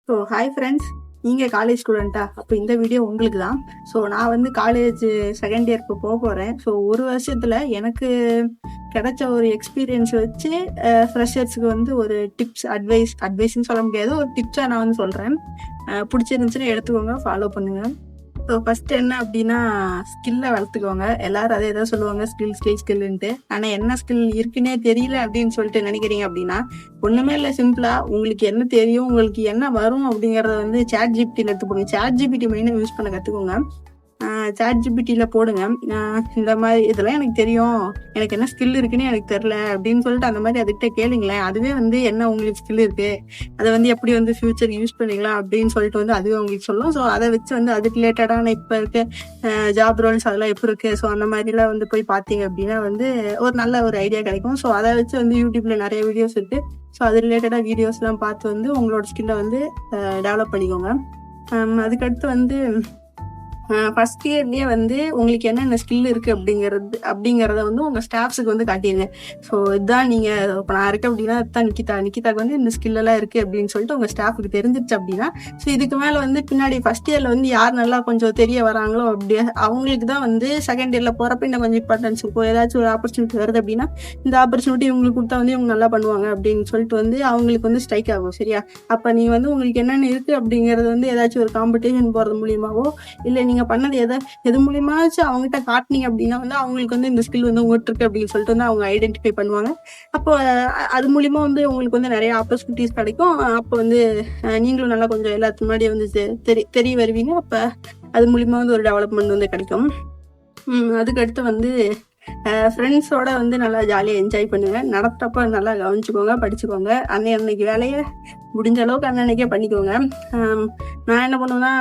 So hi friends, நீங்கள் college ஸ்டூடெண்ட்டா? அப்போ இந்த வீடியோ உங்களுக்கு தான். ஸோ நான் வந்து காலேஜ் செகண்ட் இயருக்கு போக போகிறேன். ஸோ ஒரு வருஷத்தில் எனக்கு கிடைச்ச ஒரு எக்ஸ்பீரியன்ஸ் வச்சு ஃப்ரெஷர்ஸுக்கு வந்து ஒரு டிப்ஸ் அட்வைஸ்ன்னு சொல்ல முடியாது, ஒரு டிப்ஸாக நான் வந்து சொல்கிறேன். பிடிச்சிருந்துச்சுன்னா எடுத்துக்கோங்க, ஃபாலோ பண்ணுங்கள். ஸோ ஃபஸ்ட்டு என்ன அப்படின்னா, ஸ்கில்லை வளர்த்துக்கோங்க. எல்லாரும் அதே தான் சொல்லுவாங்க, ஸ்கில்லுன்ட்டு. ஆனால் என்ன ஸ்கில் இருக்குன்னே தெரியல அப்படின்னு சொல்லிட்டு நினைக்கிறீங்க அப்படின்னா, ஒன்றுமே இல்லை, சிம்பிளாக உங்களுக்கு என்ன தெரியும், உங்களுக்கு என்ன வரும் அப்படிங்கிறத வந்து சாட் ஜிபிடியில் எடுத்துக்கோங்க. சாட் ஜிபிடி மெயினாக யூஸ் பண்ண கற்றுக்கோங்க. சாட் ஜிபிடியில் போடுங்க, இந்த மாதிரி இதெல்லாம் எனக்கு தெரியும், எனக்கு என்ன ஸ்கில் இருக்குன்னு எனக்கு தெரில அப்படின்னு சொல்லிட்டு அந்த மாதிரி அதுக்கிட்ட கேளுங்களேன். அதுவே வந்து என்ன உங்களுக்கு ஸ்கில் இருக்குது, அதை வந்து எப்படி வந்து ஃப்யூச்சர் யூஸ் பண்ணிக்கலாம் அப்படின்னு சொல்லிட்டு வந்து அதுவே உங்களுக்கு சொல்லும். ஸோ அதை வச்சு வந்து அதுக்கு ரிலேட்டடான இப்போ இருக்க ஜாப் ரோல்ஸ் அதெல்லாம் எப்படி இருக்குது, ஸோ அந்த மாதிரிலாம் வந்து போய் பார்த்தீங்க அப்படின்னா வந்து ஒரு நல்ல ஒரு ஐடியா கிடைக்கும். ஸோ அதை வச்சு வந்து யூடியூப்பில் நிறைய வீடியோஸ் இருக்குது. ஸோ அது ரிலேட்டடாக வீடியோஸ்லாம் பார்த்து வந்து உங்களோட ஸ்கில்லை வந்து டெவலப் பண்ணிக்கோங்க. அதுக்கடுத்து வந்து ஃபஸ்ட் இயர்லேயே வந்து உங்களுக்கு என்னென்ன ஸ்கில் இருக்குது அப்படிங்கிறத வந்து உங்கள் ஸ்டாஃப்ஸுக்கு வந்து காட்டிடுங்க. ஸோ இதுதான் நீங்கள் இப்போ நான் இருக்கேன் அப்படின்னா இதுதான் நிக்கிதாக்கு வந்து இந்த ஸ்கில்லெல்லாம் இருக்குது அப்படின்னு சொல்லிட்டு உங்கள் ஸ்டாஃபுக்கு தெரிஞ்சிருச்சு அப்படின்னா, ஸோ இதுக்கு மேலே வந்து பின்னாடி ஃபஸ்ட் இயரில் வந்து யார் நல்லா கொஞ்சம் தெரிய வராங்களோ அப்படியே அவங்களுக்கு தான் வந்து செகண்ட் இயரில் போகிறப்ப இன்னும் கொஞ்சம் இம்பார்ட்டன்ஸ் இருக்கும். ஏதாச்சும் ஒரு ஆப்பர்ச்சுனிட்டி வருது அப்படின்னா, இந்த ஆப்பர்ச்சுனிட்டி இவங்களுக்கு கொடுத்தா வந்து இவங்க நல்லா பண்ணுவாங்க அப்படின்னு சொல்லிட்டு வந்து அவங்களுக்கு வந்து ஸ்ட்ரைக் ஆகும். சரியா? அப்போ நீங்கள் வந்து உங்களுக்கு என்னென்ன இருக்குது அப்படிங்கிறது வந்து ஏதாச்சும் ஒரு காம்படிஷன் போகிறது மூலியமாவோ இல்லை நீங்கள் பண்ணது எது மூலியமாச்சும் அவங்ககிட்ட காட்டினீங்க அப்படின்னா வந்து அவங்களுக்கு வந்து இந்த ஸ்கில் வந்து உங்கள்கிட்ட இருக்கு அப்படின்னு சொல்லிட்டு வந்து அவங்க ஐடென்டிஃபை பண்ணுவாங்க. அப்போ அது மூலிமா வந்து உங்களுக்கு வந்து நிறைய ஆப்பர்ச்சுனிட்டிஸ் கிடைக்கும். அப்போ வந்து நீங்களும் நல்லா கொஞ்சம் எல்லாத்துக்கு முன்னாடி வந்து தெரிய வருவீங்க. அப்போ அது மூலிமா வந்து ஒரு டெவலப்மெண்ட் வந்து கிடைக்கும். அதுக்கடுத்து வந்து ஃப்ரெண்ட்ஸோட வந்து நல்லா ஜாலியாக என்ஜாய் பண்ணுங்கள். நடத்துகிறப்ப நல்லா கவனிச்சுக்கோங்க, படிச்சுக்கோங்க. அன்னைக்கு வேலையை முடிஞ்ச அளவுக்கு அன்னைக்கே பண்ணிக்கோங்க. நான் என்ன பண்ணுவேன்னா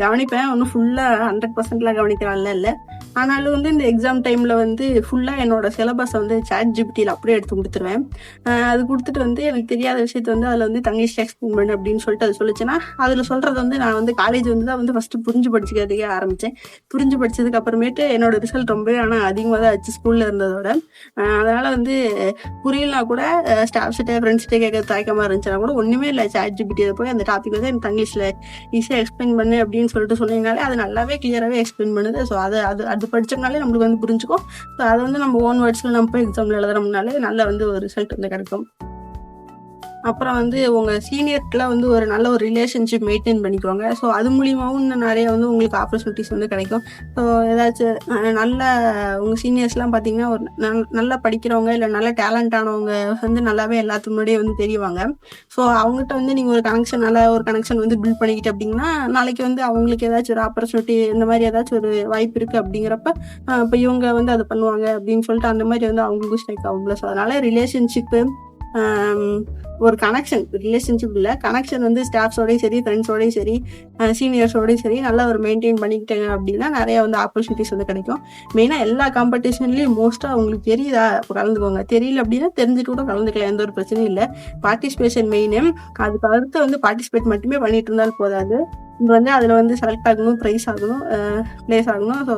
கவனிப்பேன், ஒன்றும் ஃபுல்லாக 100%லாம் கவனிக்கிறான்ல இல்லை. ஆனாலும் வந்து இந்த எக்ஸாம் டைமில் வந்து ஃபுல்லாக என்னோடய சிலபஸை வந்து சாட் ஜிபிடியில் அப்படியே எடுத்து கொடுத்துருவேன். அது கொடுத்துட்டு வந்து எனக்கு தெரியாத விஷயத்தை வந்து அதில் வந்து தங்கிலீஷ் எக்ஸ்பிளைன் பண்ணு அப்படின்னு சொல்லிட்டு அது சொல்லிச்சுன்னா, அதில் சொல்கிறது வந்து நான் வந்து காலேஜ் வந்து தான் வந்து ஃபஸ்ட்டு புரிஞ்சு படிச்சுக்கிறதுக்கே ஆரம்பித்தேன். புரிஞ்சு படித்ததுக்கு அப்புறமேட்டு என்னோடய ரிசல்ட் ரொம்பவே ஆனால் அதிகமாக தான் ஆச்சு ஸ்கூலில் இருந்ததோட. அதனால் வந்து புரியலனா கூட ஸ்டாஃப்ஸ்கிட்ட ஃப்ரெண்ட்ஸ்கிட்ட கேட்க தயக்கமாக இருந்துச்சுன்னா கூட ஒன்றுமே இல்லை, சாட் ஜிபிடியில் போய் அந்த டாபிக் வந்து எனக்கு தங்கிலீஷில் ஈஸியாக எக்ஸ்பிளைன் பண்ணு அப்படின்னு சொல்லிட்டு சொன்னீங்கனாலே அது நல்லாவே கிளியராகவே எக்ஸ்பிளைன் பண்ணுது. ஸோ அது படித்தோம்னாலே நம்மளுக்கு வந்து புரிஞ்சுக்கும். ஸோ அதை வந்து நம்ம ஓன் வேர்ட்ஸில் நம்ம போய் எக்ஸாமில் எழுதுறோம்னாலே நல்ல வந்து ஒரு ரிசல்ட் வந்து கிடைக்கும். அப்புறம் வந்து உங்கள் சீனியர்க்கெலாம் வந்து ஒரு நல்ல ஒரு ரிலேஷன்ஷிப் மெயின்டைன் பண்ணிக்கோங்க. ஸோ அது மூலியமாகவும் இன்னும் நிறைய வந்து உங்களுக்கு ஆப்பர்ச்சுனிட்டிஸ் வந்து கிடைக்கும். ஸோ ஏதாச்சும் நல்ல உங்கள் சீனியர்ஸ்லாம் பார்த்தீங்கன்னா ஒரு நல்லா படிக்கிறவங்க இல்லை நல்ல டேலண்டானவங்க வந்து நல்லாவே எல்லாத்துக்கு முன்னாடியே வந்து தெரியுவாங்க. ஸோ அவங்ககிட்ட வந்து நீங்கள் ஒரு கனெக்ஷன் வந்து பில்ட் பண்ணிக்கிட்டு அப்படிங்கன்னா நாளைக்கு வந்து அவங்களுக்கு ஏதாச்சும் ஒரு ஆப்பர்ச்சுனிட்டி இந்த மாதிரி ஏதாச்சும் ஒரு வாய்ப்பு இருக்குது அப்படிங்கிறப்ப இப்போ இவங்க வந்து அதை பண்ணுவாங்க அப்படின்னு சொல்லிட்டு அந்த மாதிரி வந்து அவங்களுக்கும் ஸ்ட்ரைக் ஆகும்ல. ஸோ அதனால் ரிலேஷன்ஷிப்பு ஒரு ரிலேஷன்ஷிப் இல்லை, கனெக்ஷன் வந்து ஸ்டாஃப்ஸோடையும் சரி, ஃப்ரெண்ட்ஸோடையும் சரி, சீனியர்ஸோடையும் சரி நல்லா ஒரு மெயின்டைன் பண்ணிக்கிட்டாங்க அப்படின்னா நிறைய வந்து ஆப்பர்ச்சுனிட்டிஸ் வந்து கிடைக்கும். மெயினாக எல்லா காம்படிஷன்லேயும் மோஸ்ட்டாக உங்களுக்கு தெரியுதா கலந்துக்கோங்க. தெரியல அப்படின்னா தெரிஞ்சுட்டு கூட கலந்துக்கலாம், எந்த ஒரு பிரச்சனையும் இல்லை. Participation main. அதுக்கு அடுத்து வந்து பார்ட்டிசிபேட் மட்டுமே பண்ணிட்டு இருந்தாலும் போதாது, இது வந்து அதில் வந்து செலக்ட் ஆகணும், ப்ரைஸ் ஆகணும், ப்ளேஸ் ஆகணும். ஸோ